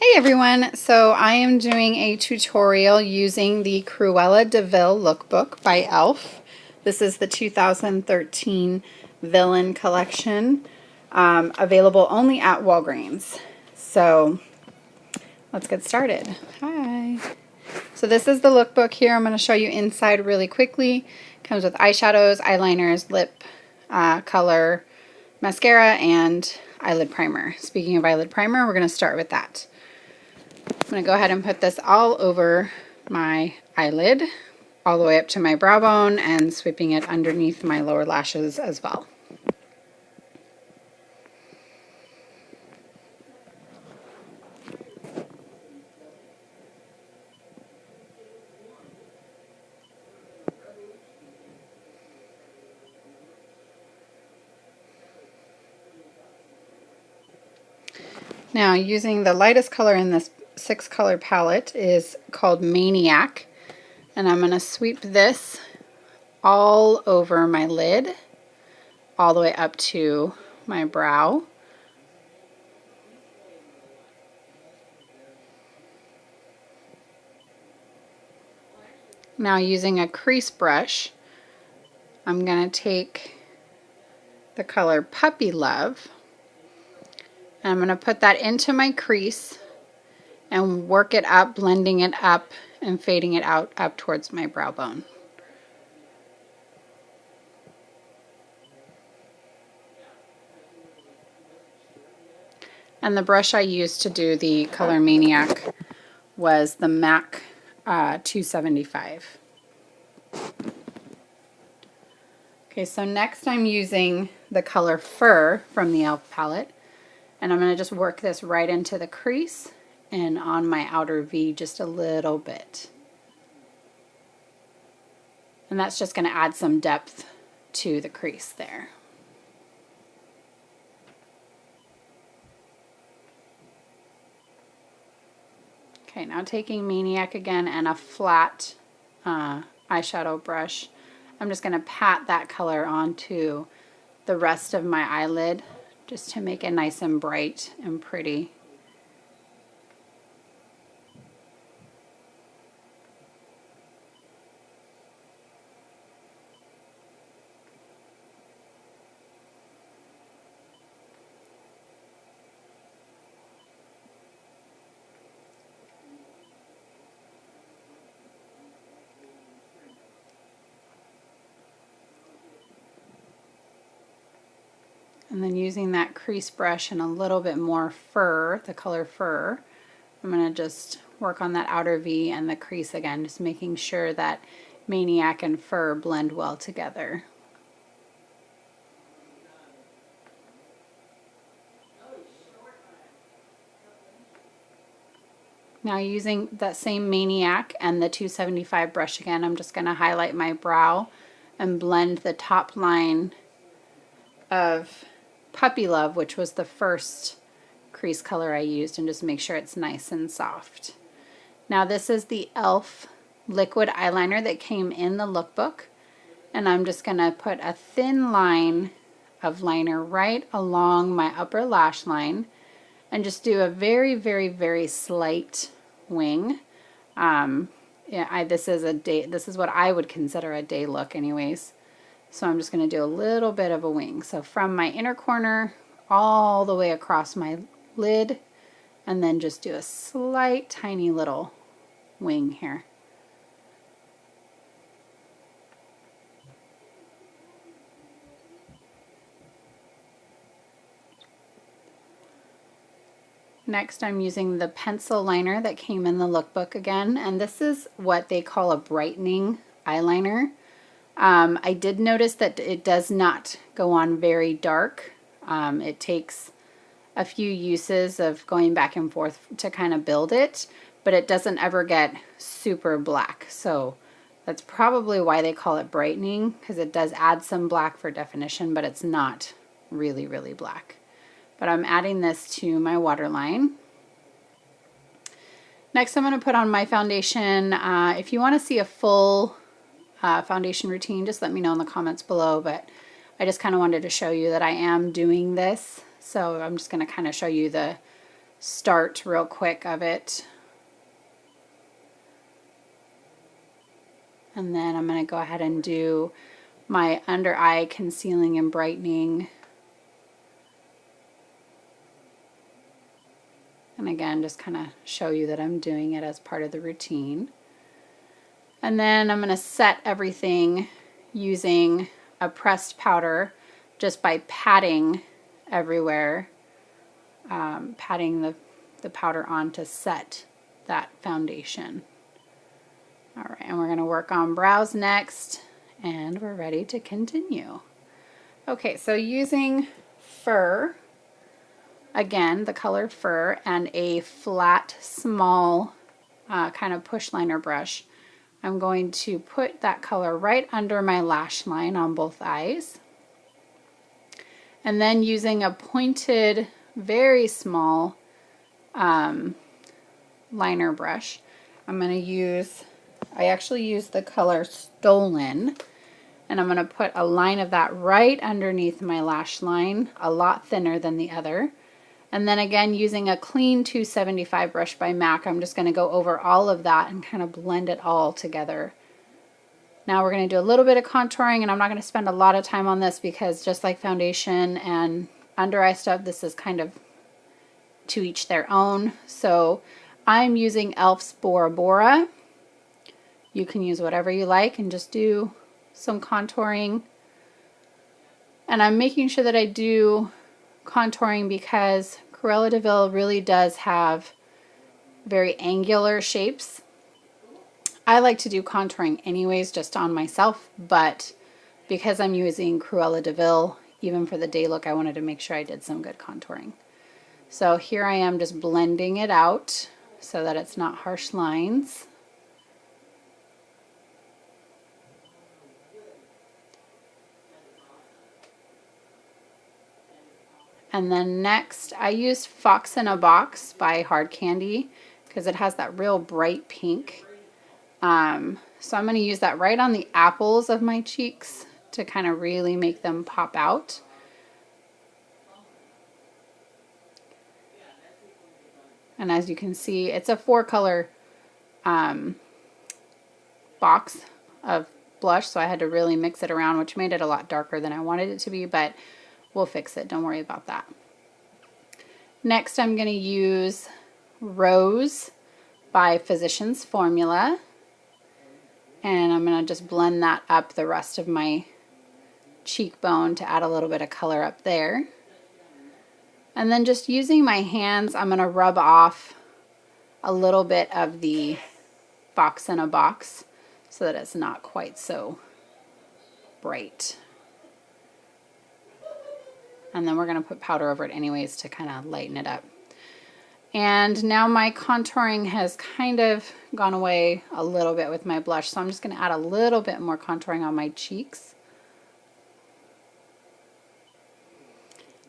Hey everyone, so I am doing a tutorial using the Cruella De Vil lookbook by e.l.f. This is the 2013 Villain Collection, available only at Walgreens. So let's get started. Hi. So this is the lookbook here. I'm going to show you inside really quickly. Comes with eyeshadows, eyeliners, lip color, mascara, and eyelid primer. Speaking of eyelid primer, we're going to start with that. I'm going to go ahead and put this all over my eyelid, all the way up to my brow bone, and sweeping it underneath my lower lashes as well. Now, using the lightest color in this 6-color palette is called Maniac, and I'm going to sweep this all over my lid, all the way up to my brow. Now, using a crease brush, I'm going to take the color Puppy Love, and I'm going to put that into my crease and work it up, blending it up and fading it out up towards my brow bone. And the brush I used to do the color Maniac was the MAC 275. Okay, so next I'm using the color Fur from the e.l.f. palette, and I'm going to just work this right into the crease and on my outer V just a little bit. And that's just going to add some depth to the crease there. Okay, now taking Maniac again and a flat eyeshadow brush, I'm just going to pat that color onto the rest of my eyelid just to make it nice and bright and pretty. And then using that crease brush and a little bit more fur, the color Fur, I'm going to just work on that outer V and the crease again, just making sure that Maniac and Fur blend well together. Now, using that same Maniac and the 275 brush again, I'm just going to highlight my brow and blend the top line of Puppy Love, which was the first crease color I used, and just make sure it's nice and soft. Now, this is the e.l.f. liquid eyeliner that came in the lookbook, and I'm just going to put a thin line of liner right along my upper lash line and just do a very, very, very slight wing. This is what I would consider a day look anyways. So I'm just going to do a little bit of a wing. So from my inner corner all the way across my lid, and then just do a slight tiny little wing here. Next, I'm using the pencil liner that came in the lookbook again, and this is what they call a brightening eyeliner. I did notice that it does not go on very dark. It takes a few uses of going back and forth to kind of build it, but it doesn't ever get super black. So that's probably why they call it brightening, because it does add some black for definition, but it's not really, really black. But I'm adding this to my waterline. Next, I'm going to put on my foundation. If you want to see a full foundation routine, just let me know in the comments below, but I just kind of wanted to show you that I am doing this. So I'm just going to kind of show you the start real quick of it. And then I'm going to go ahead and do my under eye concealing and brightening. And again, just kind of show you that I'm doing it as part of the routine. And then I'm going to set everything using a pressed powder just by patting everywhere, patting the powder on to set that foundation. All right, and we're going to work on brows next, and we're ready to continue. Okay, so using fur, again, the color fur, and a flat, small kind of push liner brush, I'm going to put that color right under my lash line on both eyes. And then using a pointed, very small liner brush, I'm going to use, I actually use the color Stolen, and I'm going to put a line of that right underneath my lash line, a lot thinner than the other. And then again, using a clean 275 brush by MAC, I'm just going to go over all of that and kind of blend it all together. Now we're going to do a little bit of contouring, and I'm not going to spend a lot of time on this because just like foundation and under eye stuff, this is kind of to each their own. So I'm using e.l.f.'s Bora Bora. You can use whatever you like and just do some contouring. And I'm making sure that I do contouring because Cruella De Vil really does have very angular shapes. I like to do contouring anyways just on myself, but because I'm using Cruella De Vil, even for the day look, I wanted to make sure I did some good contouring. So here I am just blending it out so that it's not harsh lines. And then next, I used Fox in a Box by Hard Candy because it has that real bright pink. So I'm going to use that right on the apples of my cheeks to kind of really make them pop out. And as you can see, it's a 4-color box of blush, so I had to really mix it around, which made it a lot darker than I wanted it to be, but we'll fix it. Don't worry about that. Next, I'm going to use Rose by Physicians Formula. And I'm going to just blend that up the rest of my cheekbone to add a little bit of color up there. And then just using my hands, I'm going to rub off a little bit of the Fox in a Box so that it's not quite so bright. And then we're going to put powder over it anyways to kind of lighten it up. And now my contouring has kind of gone away a little bit with my blush, so I'm just going to add a little bit more contouring on my cheeks.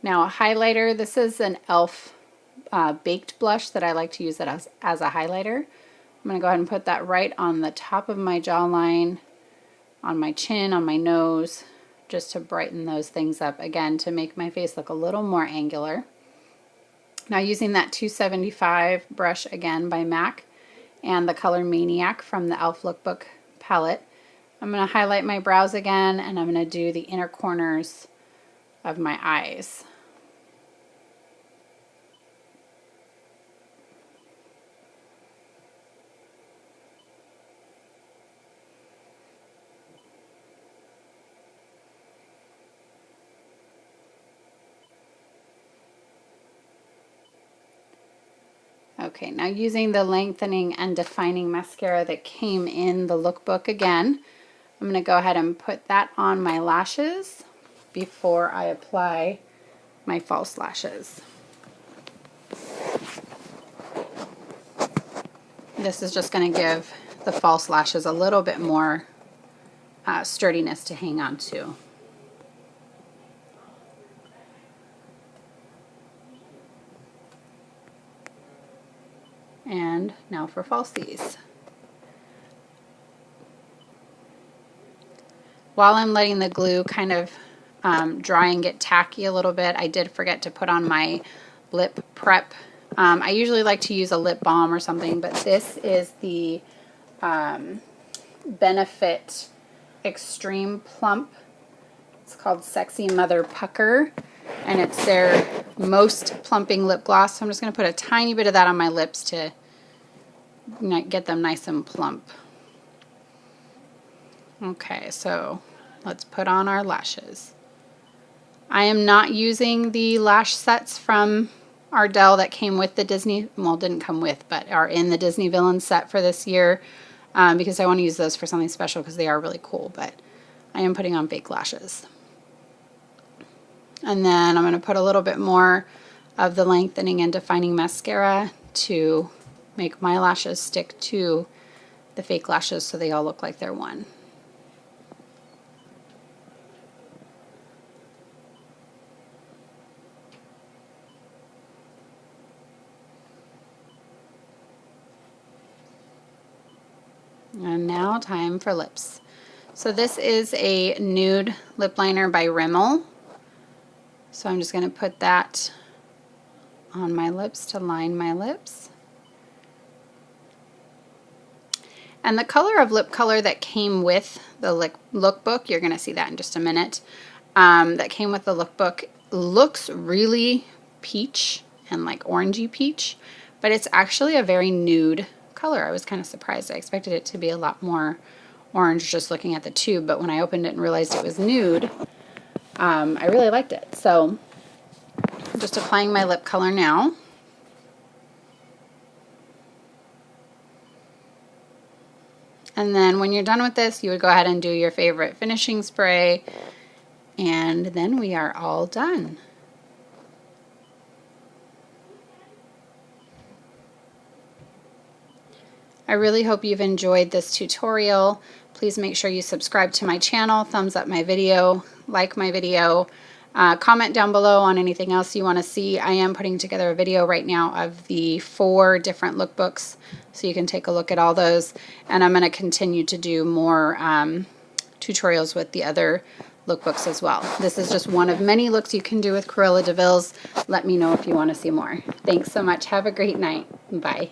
Now a highlighter, this is an e.l.f. baked blush that I like to use it as a highlighter. I'm going to go ahead and put that right on the top of my jawline, on my chin, on my nose, just to brighten those things up again to make my face look a little more angular. Now using that 275 brush again by MAC and the color Maniac from the e.l.f. Lookbook palette, I'm going to highlight my brows again, and I'm going to do the inner corners of my eyes. Okay, now using the lengthening and defining mascara that came in the lookbook again, I'm going to go ahead and put that on my lashes before I apply my false lashes. This is just going to give the false lashes a little bit more sturdiness to hang on to. And now for falsies. While I'm letting the glue kind of dry and get tacky a little bit, I did forget to put on my lip prep I usually like to use a lip balm or something, but this is the Benefit Extreme Plump. It's called Sexy Mother Pucker, and it's their most plumping lip gloss. So I'm just going to put a tiny bit of that on my lips to get them nice and plump. Okay, so let's put on our lashes. I am not using the lash sets from Ardell that came with the Disney, well, didn't come with, but are in the Disney Villain set for this year, because I want to use those for something special because they are really cool, but I am putting on fake lashes. And then I'm going to put a little bit more of the Lengthening and Defining Mascara to make my lashes stick to the fake lashes so they all look like they're one. And now time for lips. So this is a nude lip liner by Rimmel. So I'm just going to put that on my lips to line my lips. And the color of lip color that came with the lookbook, you're going to see that in just a minute, that came with the lookbook looks really peach and like orangey peach, but it's actually a very nude color. I was kind of surprised. I expected it to be a lot more orange just looking at the tube, but when I opened it and realized it was nude, I really liked it. So I'm just applying my lip color now. And then when you're done with this, you would go ahead and do your favorite finishing spray, and then we are all done. I really hope you've enjoyed this tutorial. Please make sure you subscribe to my channel, thumbs up my video, like my video, comment down below on anything else you want to see. I am putting together a video right now of the 4 different lookbooks, so you can take a look at all those. And I'm going to continue to do more tutorials with the other lookbooks as well. This is just one of many looks you can do with Cruella De Vil's. Let me know if you want to see more. Thanks so much. Have a great night. Bye.